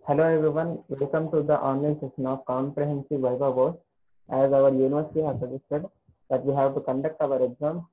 Hello everyone, welcome to the online session of Comprehensive Viva course. As our university has suggested that we have to conduct our exam,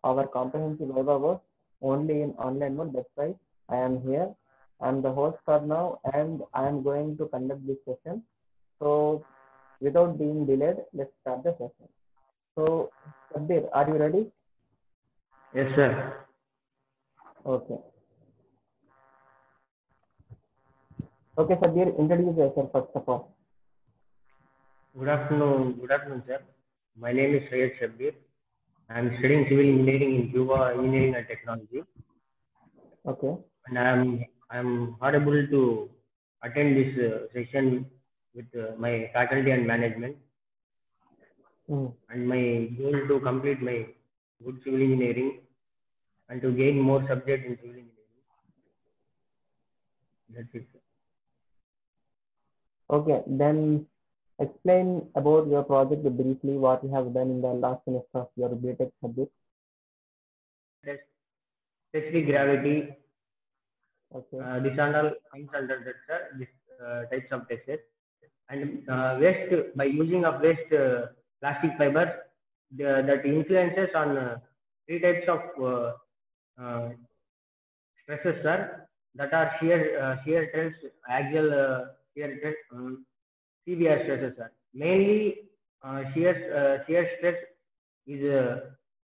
our Comprehensive Viva course only in online mode. That's why I am here. I am the host for now and I am going to conduct this session. So without being delayed, let's start the session. So Sabir, are you ready? Yes, sir. Okay. Okay, Sabir, introduce yourself first of all. Good afternoon, sir. My name is Syed Shabbir. I am studying civil engineering in Cuba Engineering and Technology, Okay. and I am able to attend this session with my faculty and management. And my goal to complete my good civil engineering and to gain more subjects in civil engineering. That's it, sir. Okay, then explain about your project briefly, what you have done in the last semester of your BTech subject. Specific gravity. Okay. This and all comes under that, sir. This types of tests. And waste, by using of waste plastic fibers, that influences on three types of stresses, sir. That are shear stress, axial shear stress, CBR stresses, sir. Mainly shear stress is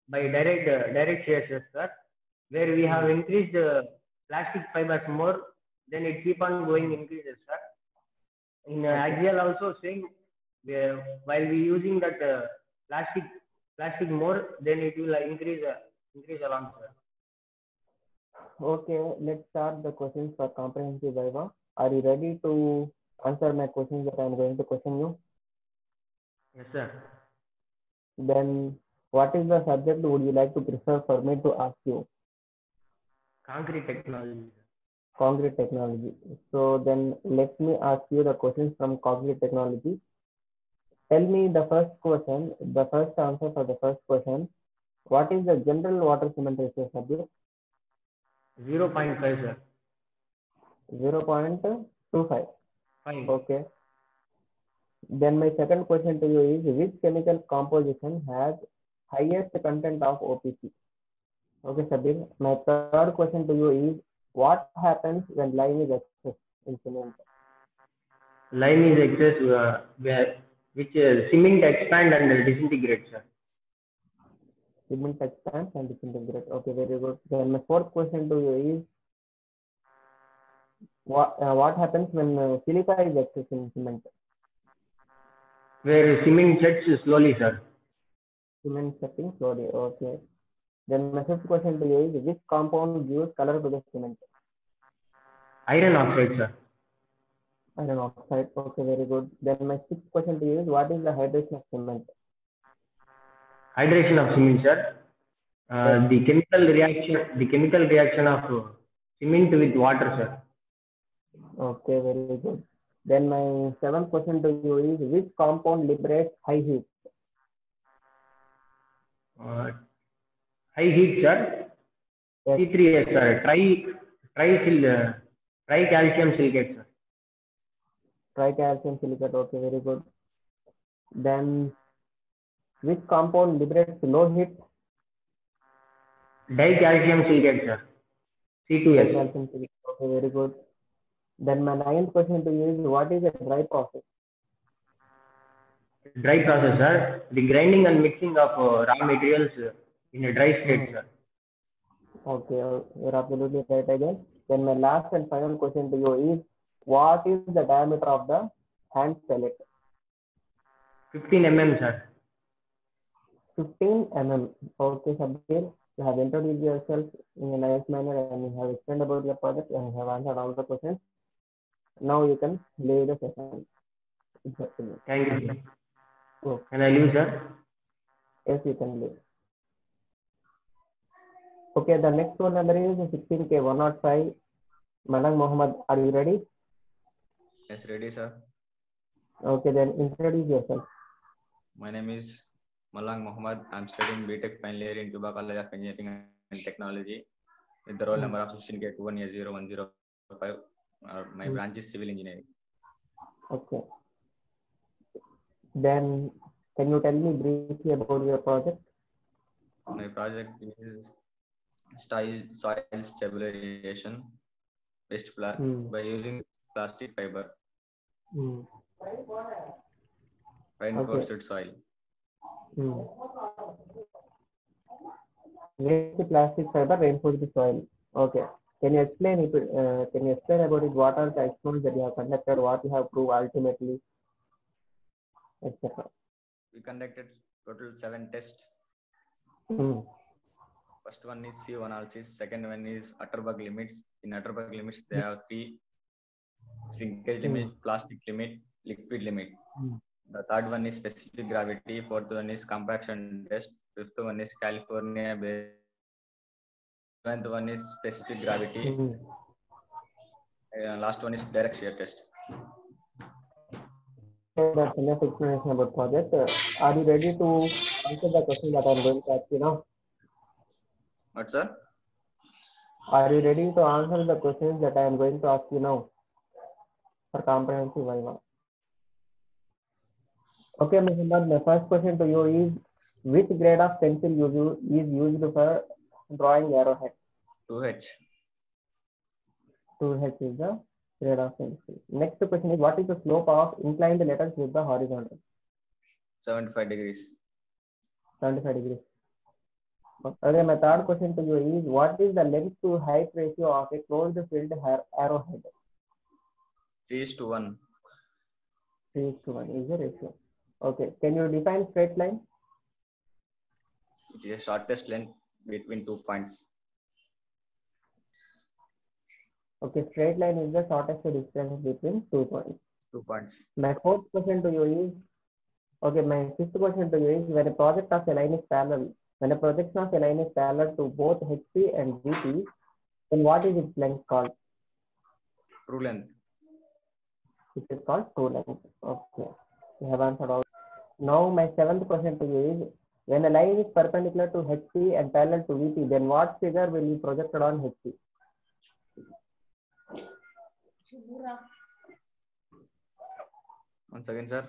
by direct shear stress, sir, where we have increased plastic fibers more, then it keep on going increases, sir. In axial also same, while we using that plastic more, then it will increase along, sir. Okay, let's start the questions for comprehensive Viva. Are you ready to answer my questions that I am going to question you? Yes, sir. Then what is the subject would you like to prefer for me to ask you? Concrete technology. Concrete technology. So then let me ask you the questions from concrete technology. Tell me the first question, the first answer for the first question. What is the general water cement ratio subject? 0.5, sir. 0.25. Fine. Okay. Then my second question to you is, which chemical composition has highest content of OPC? Okay, Sabir. My third question to you is, what happens when lime is excess in cement? Lime is excess, which cement expand and disintegrate, sir. Cement expands and disintegrates. Okay, very good. Then my fourth question to you is, what happens when silica is excess in cement? Where cement sets slowly, sir. Cement setting slowly. Okay. Then my fifth question to you is, which compound gives color to the cement? Iron oxide, sir. Iron oxide. Okay, very good. Then my sixth question to you is, what is the hydration of cement? Hydration of cement, sir. The chemical reaction of cement with water, sir. Okay, very good. Then my seventh question to you is, which compound liberates high heat? High heat, sir. Yes. C3S, sir. Tricalcium silicate, sir. Tricalcium silicate. Okay, very good. Then which compound liberates low heat? Dicalcium silicate, sir. C2S. Dicalcium silicate. Okay, very good. Then my ninth question to you is, what is a dry process? Dry process, sir. The grinding and mixing of raw materials in a dry state, sir. Okay, you're absolutely right again. Then my last and final question to you is, what is the diameter of the hand pellet? 15 mm, sir. 15 mm. Okay, Sabir, you have introduced yourself in a nice manner and you have explained about your project and you have answered all the questions. Now you can leave the session. Thank you, sir. Oh. Can I leave, sir? Yes, you can leave. Okay, the next one number is 16K 105. Malang Mohammed, are you ready? Yes, ready, sir. Okay, then introduce yourself. My name is Malang Mohammed. I'm studying BTech final year in Cuba College of Engineering and Technology with the roll number of 16K 2180 105. My branch is civil engineering. Okay. Then can you tell me briefly about your project? My project is soil stabilization by using plastic fiber. Reinforced soil. With plastic fiber reinforced soil. Okay. Can you explain it? Can you explain about it? What are the experiments that you have conducted? What you have proved ultimately, etc. We conducted total 7 tests. First one is CO analysis. Second one is Atterberg limits. In Atterberg limits, there are 3: shrinkage limit, plastic limit, liquid limit. The third one is specific gravity. Fourth one is compaction test. Fifth one is California based. Seventh one is specific gravity. Last one is direct shear test. That's enough explanation about project. Are you ready to answer the question that I'm going to ask you now? What, sir? Are you ready to answer the questions that I am going to ask you now for comprehensive Viva? Okay, Muhammad, my first question to you is, which grade of pencil is used for drawing arrowhead? 2H. 2H is the grade of pencil. Next question is, what is the slope of inclined letters with the horizontal? 75 degrees. 75 degrees. Okay, my third question to you is, what is the length to height ratio of a closed filled arrowhead? 3:1. 3:1 is the ratio. Okay, can you define straight line? It is the shortest length between 2 points. Okay, straight line is the shortest distance between 2 points. 2 points. My fourth question to you is, okay, my fifth question to you is, when a project of a line is parallel, when a projection of a line is parallel to both HP and VP, then what is its length called? True length. It is called true length. Okay, you have answered all. Now my seventh question to you is, when a line is perpendicular to HP and parallel to VP, then what figure will be projected on HP? Once again, sir.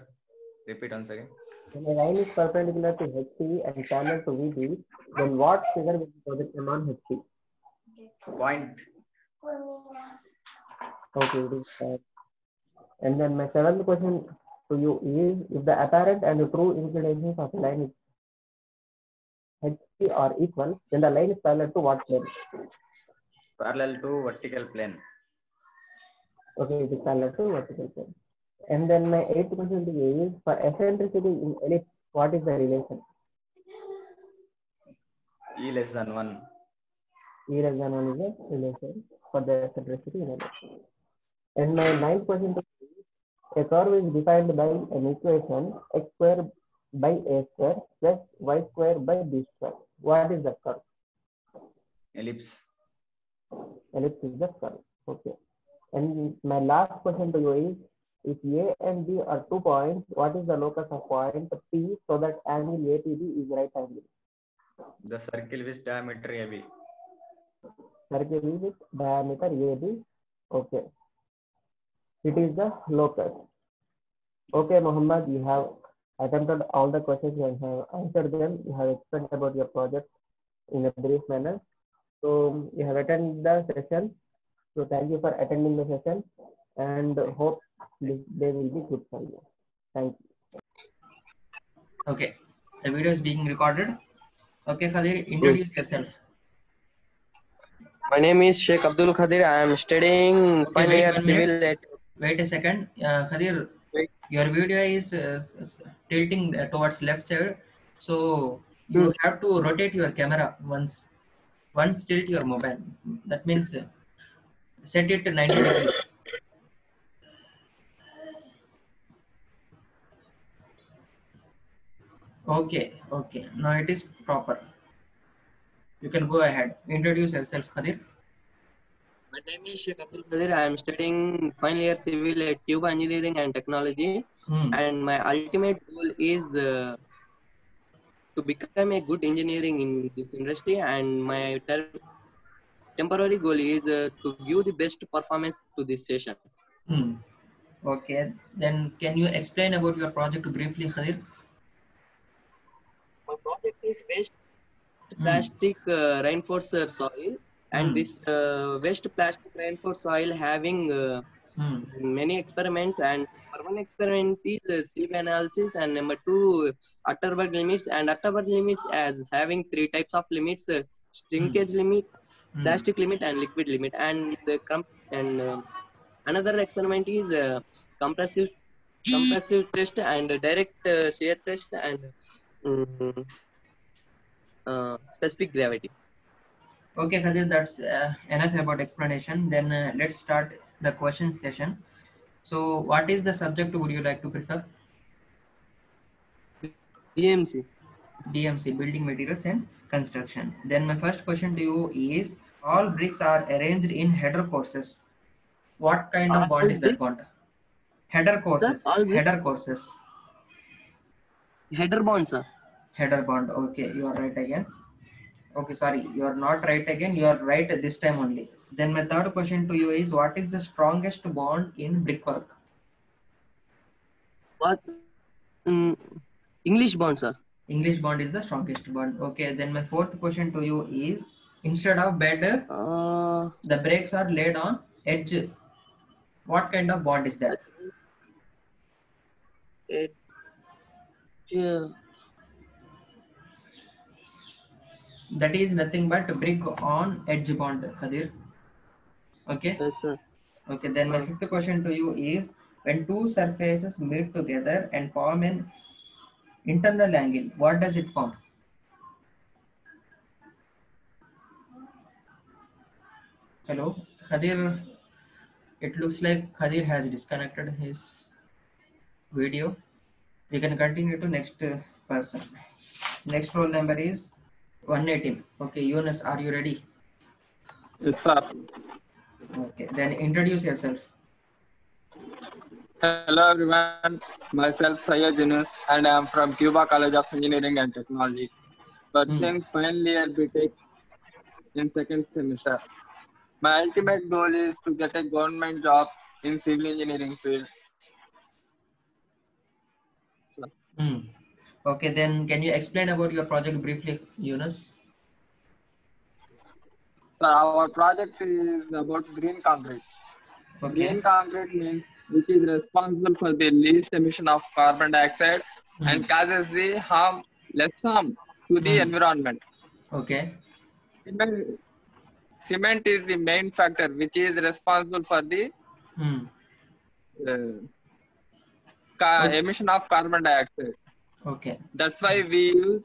Repeat once again. When a line is perpendicular to HP and parallel to VP, then what figure will be projected on HP? Point. Okay, it is. And then my seventh question to you is, if the apparent and the true inclinations of a line is HP are equal, then the line is parallel to what plane? Parallel to vertical plane. Okay, it is parallel to vertical plane. And then my eighth question to you is, for eccentricity in ellipse, what is the relation? E less than 1. E less than 1 is the relation for the eccentricity in ellipse. And my ninth question to you is, a curve is defined by an equation x square by a square plus y square by b square. What is the curve? Ellipse. Ellipse is the curve. Okay. And my last question to you is, if A and B are 2 points, what is the locus of point P so that angle APB is right angle? The circle with diameter AB. Circle with diameter AB. Okay. It is the locus. Okay, Muhammad, you have attempted all the questions and have answered them. You have explained about your project in a brief manner. So you have attended the session. So thank you for attending the session and hope this day will be good for you. Thank you. Okay, the video is being recorded. Okay, Khadir, introduce yourself. My name is Sheikh Abdul Khadir. I am studying final year civil at. Wait a second, Khadir. Wait. Your video is tilting towards left side, so you have to rotate your camera once. Once tilt your mobile. That means set it to 90 degrees. Okay, okay. Now it is proper. You can go ahead. Introduce yourself, Khadir. My name is Sheikh Abdul Khadir. I am studying final year civil at Tuba Engineering and Technology. And my ultimate goal is to become a good engineering in this industry. And my term temporary goal is to give the best performance to this session. Okay, then can you explain about your project briefly, Khadir? My project is waste plastic reinforcer soil, and this waste plastic reinforced soil having many experiments, and number one experiment is sieve analysis, and number two Atterberg limits, and Atterberg limits as having three types of limits: shrinkage limit, plastic limit, and liquid limit. And another experiment is compressive test and direct shear test and specific gravity. Okay, Khadir, that's enough about explanation. Then let's start the question session. So, what is the subject would you like to prefer? BMC. BMC, Building Materials and Construction. Then my first question to you is, all bricks are arranged in header courses. What kind of bond is that bond? Header courses. Header courses. Header bond, sir. Header bond. Okay, you are right again. Okay, sorry, you are not right again. You are right this time only. Then my third question to you is, what is the strongest bond in brickwork? What? English bond, sir. English bond is the strongest bond. Okay, then my fourth question to you is, instead of bed, the brakes are laid on edge. What kind of bond is that? Edge. That is nothing but brick on edge bond, Khadir. Okay. Yes, sir. Okay, then my fifth question to you is, when two surfaces meet together and form an internal angle, what does it form? Hello, Khadir. It looks like Khadir has disconnected his video. We can continue to next person. Next roll number is 118. Okay, Yunus, are you ready? Yes, sir. Okay, then introduce yourself. Hello, everyone. Myself, Syed Yunus, and I am from Cuba College of Engineering and Technology. Pursuing final year BTech in second semester. My ultimate goal is to get a government job in civil engineering field. Okay, then can you explain about your project briefly, Yunus? So our project is about green concrete. Okay. Green concrete means which is responsible for the least emission of carbon dioxide and causes the less harm to the environment. Okay. Cement is the main factor which is responsible for the emission of carbon dioxide. Okay. That's why we use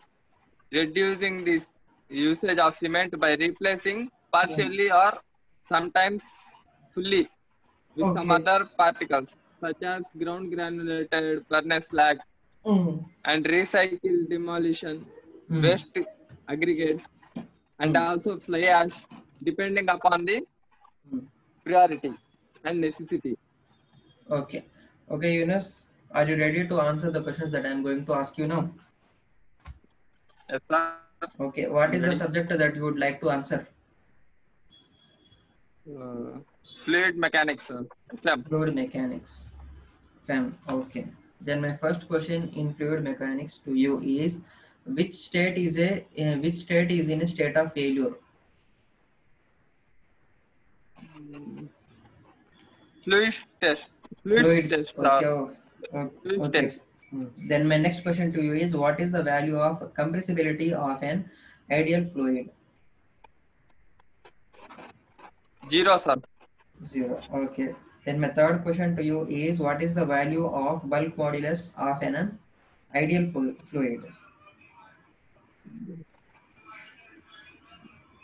reducing the usage of cement by replacing partially or sometimes fully with some other particles such as ground granulated furnace slag and recycled demolition waste aggregates and also fly ash depending upon the priority and necessity. Okay. Okay, Yunus, are you ready to answer the questions that I am going to ask you now? Yes, sir. Okay, what is the subject that you would like to answer? Fluid mechanics, sir. Fluid mechanics. FEM. Okay. Then my first question in fluid mechanics to you is, which state is in a state of failure? Fluid test. Fluid test. Okay. Then my next question to you is, what is the value of compressibility of an ideal fluid? 0, sir. 0. Okay. Then my third question to you is, what is the value of bulk modulus of an ideal fluid?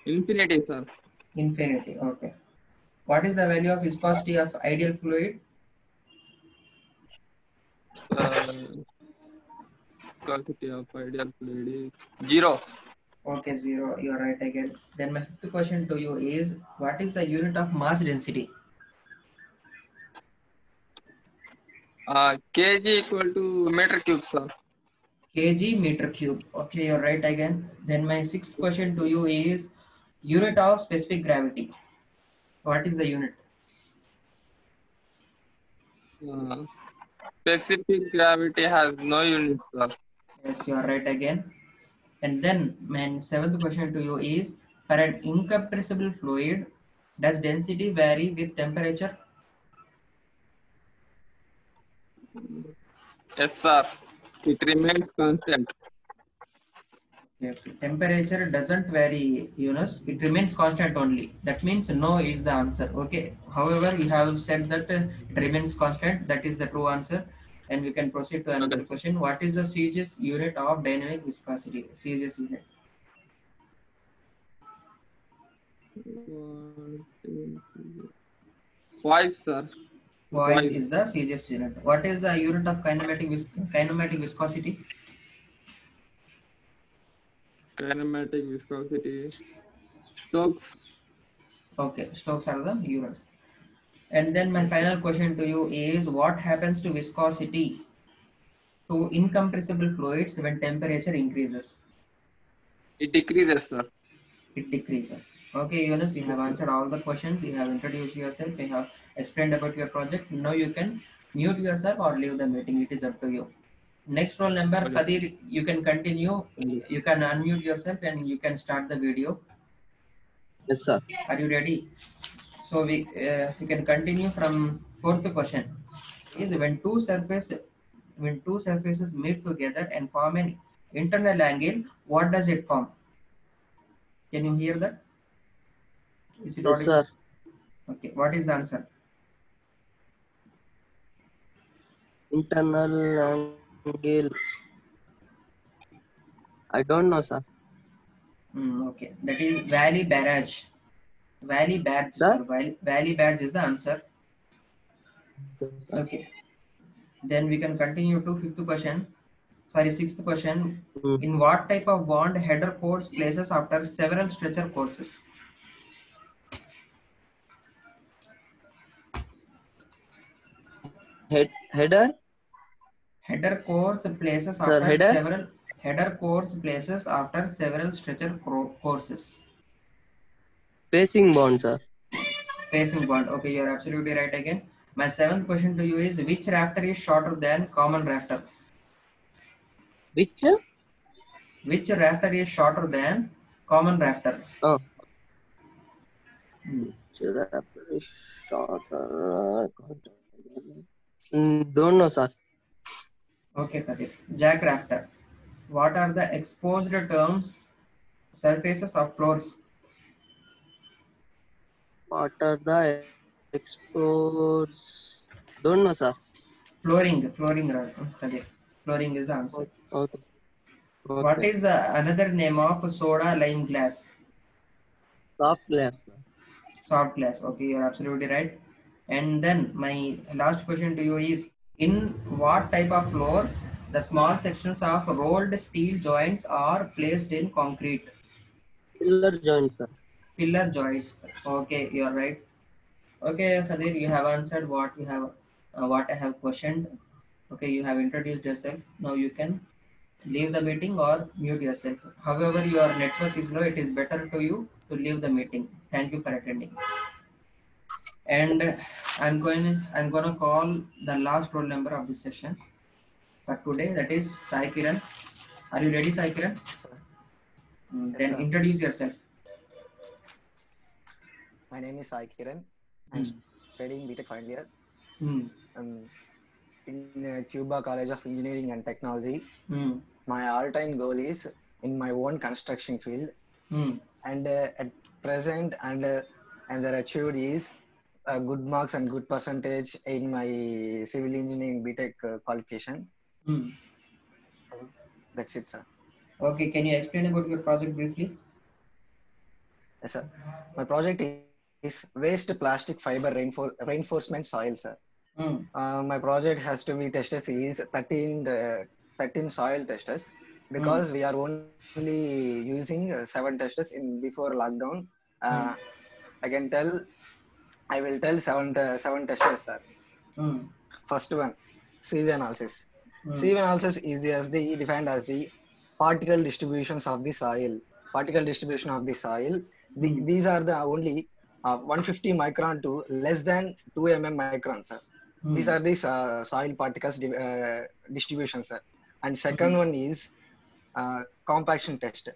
Infinity, sir. Infinity. Okay. What is the value of viscosity of ideal fluid? Viscosity of ideal fluid is 0. Okay, 0. You are right again. Then my fifth question to you is, what is the unit of mass density? kg equal to meter cube, sir. Kg meter cube. Okay, you're right again. Then my sixth question to you is, Unit of specific gravity. What is the unit? Specific gravity has no units, sir. Yes, you are right again. And then my seventh question to you is, for an incompressible fluid, does density vary with temperature? Yes, sir. It remains constant. Yes. Temperature doesn't vary, Yunus. It remains constant only. That means no is the answer. Okay. However, you have said that it remains constant. That is the true answer. And we can proceed to another Okay. question. What is the CGS unit of dynamic viscosity? CGS unit. Voice, sir. Voice is the CGS unit. What is the unit of kinematic viscosity? Kinematic viscosity. Stokes. Okay, Stokes are the units. And then my final question to you is, what happens to viscosity to incompressible fluids when temperature increases? It decreases, sir. It decreases. Okay, Yunus, you have answered all the questions. You have introduced yourself. You have explained about your project. Now you can mute yourself or leave the meeting. It is up to you. Next roll number, Okay, Khadir, you can continue. sir. You can unmute yourself and you can start the video. Yes, sir. Are you ready? So we can continue from fourth question. Is when two surfaces meet together and form an internal angle, what does it form? Can you hear that? Is it Yes, audible? sir. Okay. What is the answer? Internal angle. I don't know, sir. Okay. That is Valley barrage. Valley barrage. Sir? Valley barrage is the answer. Yes, sir. Okay. Then we can continue to sixth question. In what type of bond header course places after several stretcher courses? Header? Header course places Sir, after header? several stretcher courses. Pacing bond, sir. Pacing bond. Okay, you're absolutely right again. My seventh question to you is, which rafter is shorter than common rafter? Which? Which rafter is shorter than common rafter? Oh. Which rafter is shorter? Don't know, sir. Okay, Kadir. Jack rafter. What are the exposed terms, surfaces of floors? What are the exposed? Don't know, sir. Flooring, Kadir. Flooring is the answer. Okay. What is the another name of soda lime glass? Soft glass, sir. Soft glass. Okay, you're absolutely right. And then my last question to you is, in what type of floors the small sections of rolled steel joints are placed in concrete? Pillar joint, sir. Pillar joints. Okay, you are right. Okay, Khadir, you have answered what I have questioned. Okay, you have introduced yourself. Now you can leave the meeting or mute yourself. However, your network is low. It is better to you to leave the meeting. Thank you for attending. And I'm gonna call the last roll number of this session for today. That is Sai Kiran. Are you ready, Sai Kiran? Then introduce yourself. My name is Sai Kiran. I'm studying BTech final year. In Cuba College of Engineering and Technology. My all-time goal is in my own construction field. And at present, and the achieved is good marks and good percentage in my civil engineering BTech qualification. That's it, sir. Okay, can you explain about your project briefly? Yes, sir. My project is waste plastic fiber reinforcement soil, sir. My project has to be tested is 13 soil testers because we are only using 7 testers in before lockdown. I will tell seven testers, sir. First one, CV analysis. CV analysis is defined as the particle distribution of the soil. Particle distribution of the soil These are the only 150 micron to less than 2 microns, sir. These are the soil particles distribution, sir. And second one is compaction test.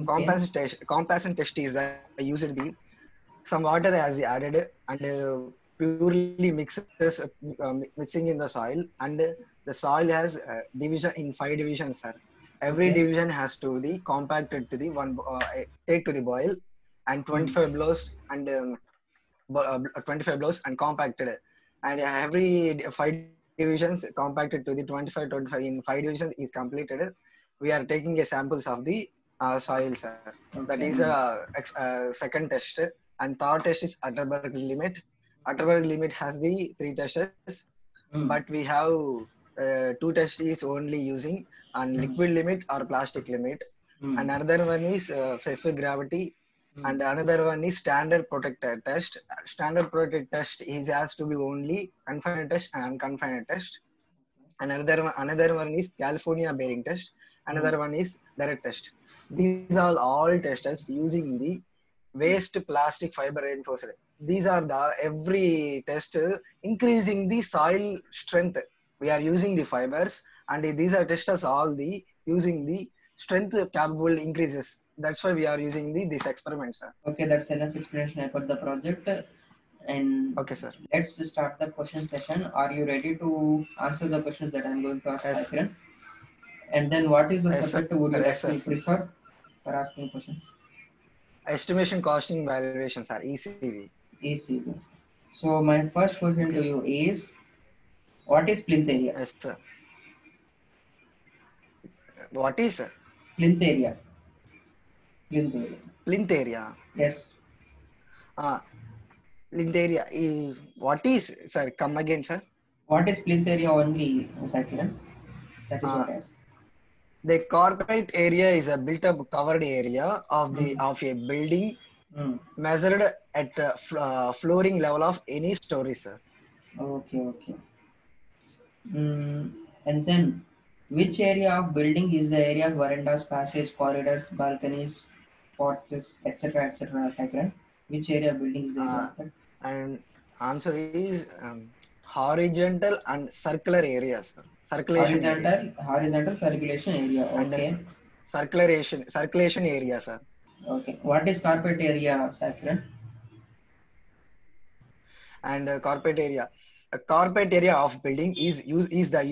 Compaction test is used the some water has added and purely mixing in the soil, and the soil has division in 5 divisions, sir. Every division has to be compacted to the one take to the boil and 25 blows and 25 blows and compacted, and every 5 divisions compacted to the 25 in 5 divisions is completed. We are taking a samples of the soil, sir. That is a second test. And third test is Atterberg limit. Atterberg limit has the 3 tests, but we have 2 tests is only using on liquid limit or plastic limit, and another one is specific gravity, and another one is standard protector test. Standard protector test is has to be only confined test and unconfined test. Another one is California bearing test. Another one is direct test. These are all tests using the waste plastic fiber reinforced. These are the every test increasing the soil strength. We are using the fibers, and these are tests all the using the strength capable increases. That's why we are using this experiment, sir. Okay, that's enough explanation about the project. And okay, sir. Let's start the question session. Are you ready to answer the questions that I'm going to ask? Yes. Kiran? And then what is the Yes, subject sir. would you Yes, like to prefer for asking questions? Estimation costing valuations are ECV. ECV. So my first question to you is, what is plinth area? Yes, sir. What is, sir? Plinth area. Plinth area. Plinth area. Yes. Plinth area. What is, sir? Come again, sir. What is plinth area only, Kiran? That is what I asked. The carpet area is a built-up covered area of the of a building measured at flooring level of any story, sir. Okay. And then, which area of building is the area of verandas, passage, corridors, balconies, porches, etc., etc.? Which area of building is the area of that? And answer is horizontal and circular areas, sir. Circulation horizontal circulation area. Okay. And circulation area, sir. Okay. What is carpet area, Kiran? And carpet area. A carpet area of building is the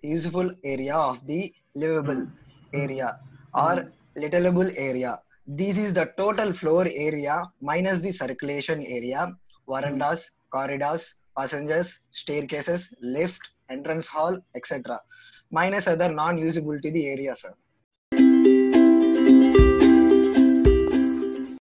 useful area of the livable area or littleable area. This is the total floor area minus the circulation area, verandas, corridors, passengers, staircases, lift, entrance hall, etc. minus other non-usability the area, sir.